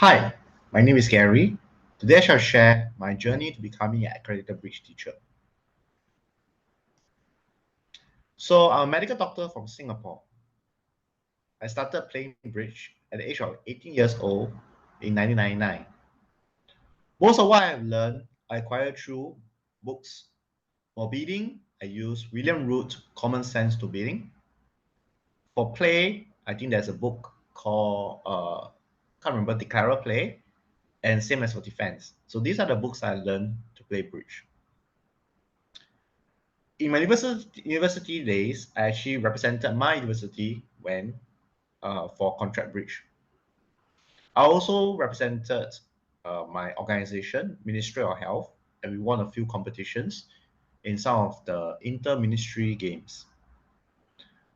Hi, my name is Gary. Today I shall share my journey to becoming an accredited bridge teacher. So I'm a medical doctor from Singapore. I started playing bridge at the age of 18 years old in 1999. Most of what I've learned, I acquired through books. For bidding, I use William Root, Common Sense to Bidding. For play, I think there's a book called, can't remember, Declare Play, and same as for defense. So these are the books I learned to play bridge. In my university days, I actually represented my university when for contract bridge. I also represented my organization, Ministry of Health, and we won a few competitions in some of the inter-ministry games.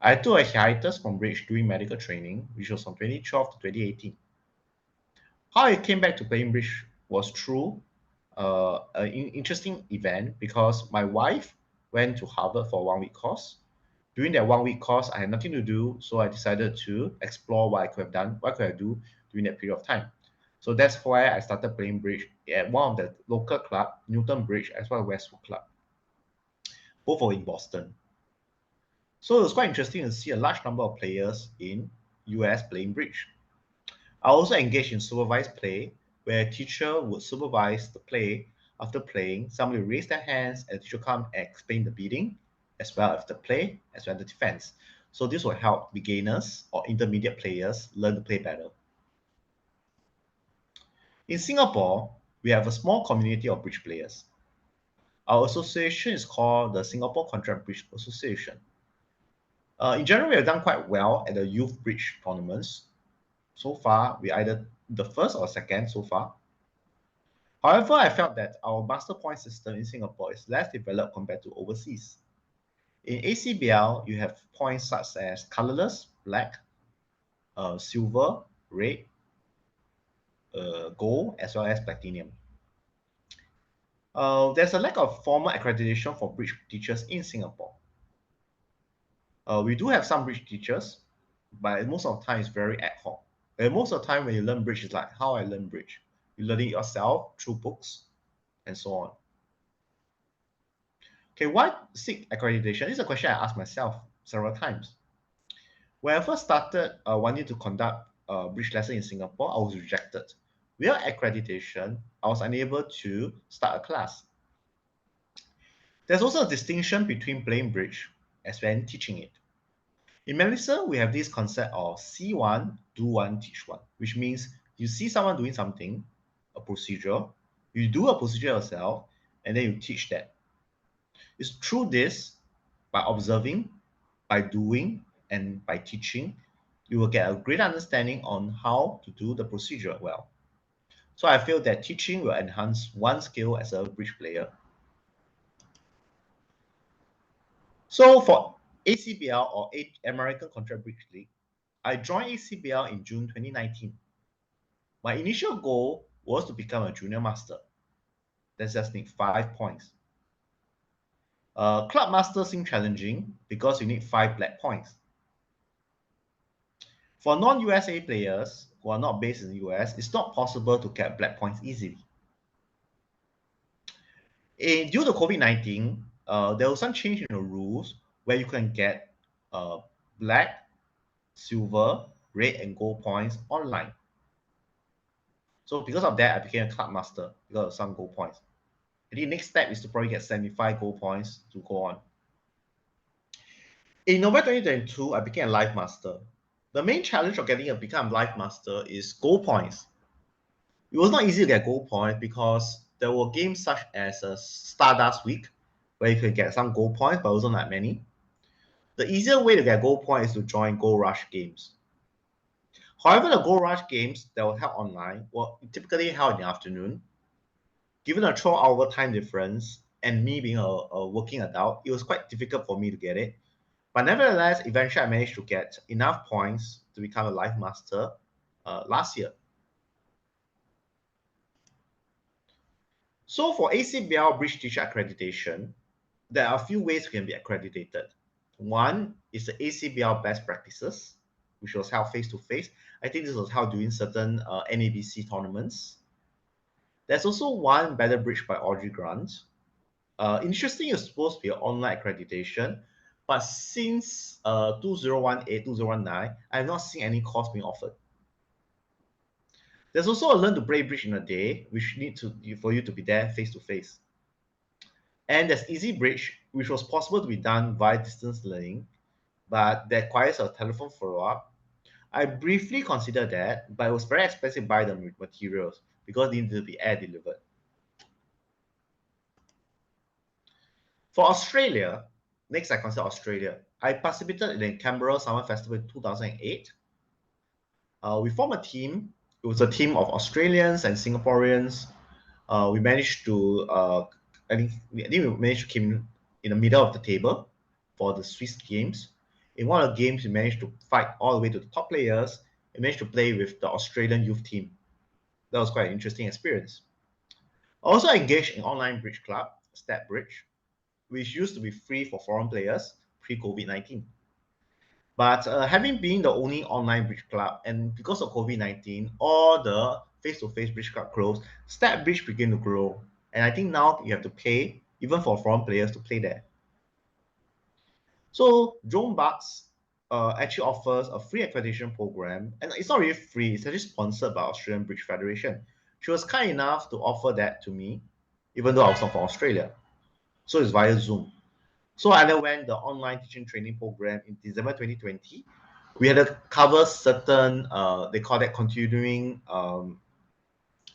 I took a hiatus from bridge during medical training, which was from 2012 to 2018. How I came back to playing bridge was through an interesting event because my wife went to Harvard for a 1 week course. During that 1 week course, I had nothing to do, so I decided to explore what I could have done, what could I do during that period of time. So that's why I started playing bridge at one of the local club, Newton Bridge, as well as Westwood Club. Both are in Boston. So it was quite interesting to see a large number of players in US playing bridge. I also engaged in supervised play, where a teacher would supervise the play. After playing, somebody would raise their hands and the teacher come and explain the bidding, as well as the play, as well as the defense. So this will help beginners or intermediate players learn to play better. In Singapore, we have a small community of bridge players. Our association is called the Singapore Contract Bridge Association. In general, we have done quite well at the youth bridge tournaments. So far, we either the first or second so far. However, I felt that our master point system in Singapore is less developed compared to overseas. In ACBL, you have points such as colorless, black, silver, red, gold, as well as platinum. There's a lack of formal accreditation for bridge teachers in Singapore. We do have some bridge teachers, but most of the time it's very ad hoc. And most of the time when you learn bridge, it's like how I learn bridge. You learn it yourself through books and so on. Okay, why seek accreditation? This is a question I asked myself several times. When I first started wanting to conduct a bridge lesson in Singapore, I was rejected. Without accreditation, I was unable to start a class. There's also a distinction between playing bridge as well as teaching it. In medicine, we have this concept of see one, do one, teach one, which means you see someone doing something, a procedure, you do a procedure yourself, and then you teach that. It's through this, by observing, by doing, and by teaching, you will get a great understanding on how to do the procedure well. So I feel that teaching will enhance one's skill as a bridge player. So for ACBL or American Contract Bridge League, I joined ACBL in June 2019. My initial goal was to become a junior master. That just need 5 points. Club master seemed challenging because you need 5 black points. For non-USA players who are not based in the US, it's not possible to get black points easily. Due to COVID-19, there was some change in the rules where you can get black, silver, red, and gold points online. So because of that, I became a club master because of some gold points. And the next step is to probably get 75 gold points to go on. In November 2022, I became a live master. The main challenge of become a live master is gold points. It was not easy to get gold points because there were games such as a Stardust Week, where you could get some gold points, but also not many. The easier way to get gold points is to join Gold Rush games. However, the Gold Rush games that were held online were typically held in the afternoon. Given a 12-hour time difference and me being a working adult, it was quite difficult for me to get it. But nevertheless, eventually I managed to get enough points to become a live master last year. So for ACBL Bridge Teacher Accreditation, there are a few ways we can be accredited. One is the ACBL Best Practices, which was held face to face. I think this was held during certain NABC tournaments. There's also one Better Bridge by Audrey Grant. Interesting, it's supposed to be an online accreditation, but since 2018, 2019, I have not seen any course being offered. There's also a Learn to Play Bridge in a Day, which need to for you to be there face to face. And there's Easy Bridge, which was possible to be done via distance learning, but that requires a telephone follow-up. I briefly considered that, but it was very expensive to buy the materials because they needed to be air delivered. For Australia, next I consider Australia. I participated in the Canberra Summer Festival in 2008. We formed a team. It was a team of Australians and Singaporeans. We managed to, we managed to come in the middle of the table for the Swiss games. In one of the games, we managed to fight all the way to the top players and managed to play with the Australian youth team. That was quite an interesting experience. I also engaged in online bridge club, Step Bridge, which used to be free for foreign players pre-COVID-19. But having been the only online bridge club, and because of COVID-19, all the face-to-face bridge club closed, Step Bridge began to grow. And I think now you have to pay, even for foreign players, to play there. So Joan Bucks actually offers a free accreditation program, and it's not really free, it's actually sponsored by Australian Bridge Federation. She was kind enough to offer that to me, even though I was not from Australia. So it's via Zoom. So I underwent the online teaching training program in December 2020. We had to cover certain, they call that continuing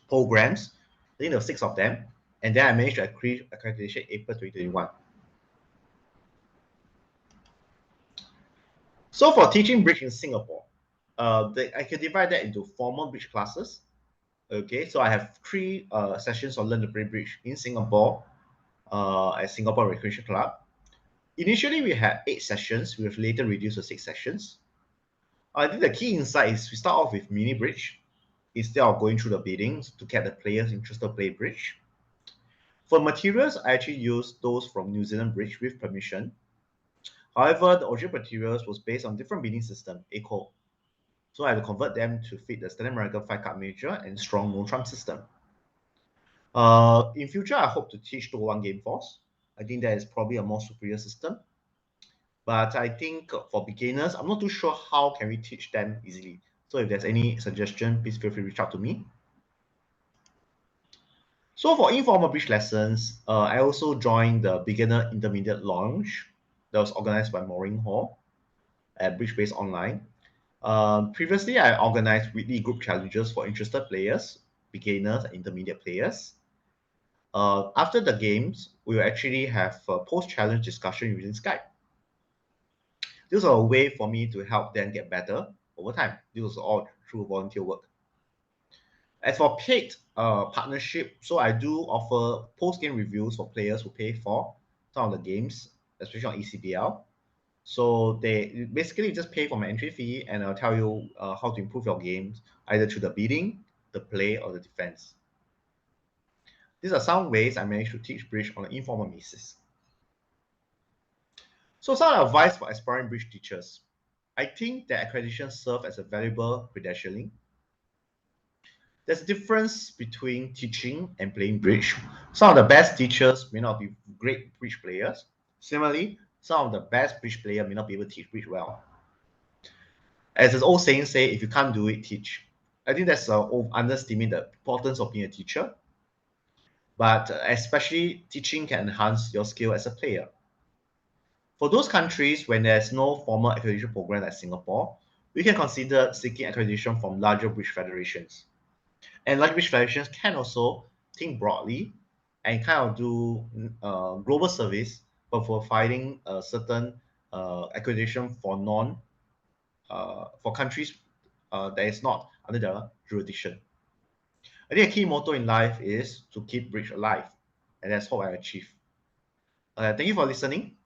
programs. I think there were 6 of them. And then I managed to achieve accreditation April 2021. So for teaching bridge in Singapore, I can divide that into formal bridge classes. Okay, so I have 3 sessions on Learn to Play Bridge in Singapore at Singapore Recreation Club. Initially, we had 8 sessions. We have later reduced to 6 sessions. I think the key insight is we start off with mini bridge instead of going through the biddings to get the players interested to play bridge. For materials, I actually used those from New Zealand Bridge with permission. However, the original materials was based on different bidding system, ACO. So I had to convert them to fit the Standard American 5-card major and strong no trump system. In future, I hope to teach 201 Game Force. I think that is probably a more superior system. But I think for beginners, I'm not too sure how can we teach them easily. So if there's any suggestion, please feel free to reach out to me. So for informal bridge lessons, I also joined the Beginner Intermediate Launch that was organized by Maureen Hall at Bridge Base Online. Previously, I organized weekly group challenges for interested players, beginners, and intermediate players. After the games, we will actually have a post-challenge discussion using Skype. This was a way for me to help them get better over time. This was all through volunteer work. As for paid partnership, so I do offer post-game reviews for players who pay for some of the games, especially on ECBL. So they basically just pay for my entry fee, and I'll tell you how to improve your games, either through the bidding, the play, or the defense. These are some ways I managed to teach bridge on an informal basis. So some advice for aspiring bridge teachers. I think that accreditation serves as a valuable credentialing. There's a difference between teaching and playing bridge. Some of the best teachers may not be great bridge players. Similarly, some of the best bridge players may not be able to teach bridge well. As the old saying say, if you can't do it, teach. I think that's underestimating the importance of being a teacher. But especially teaching can enhance your skill as a player. For those countries when there's no formal accreditation program like Singapore, we can consider seeking accreditation from larger bridge federations. And large bridge federations can also think broadly and kind of do global service, but for providing a certain accreditation for for countries that is not under the jurisdiction. I think a key motto in life is to keep bridge alive, and that's what I achieve. Thank you for listening.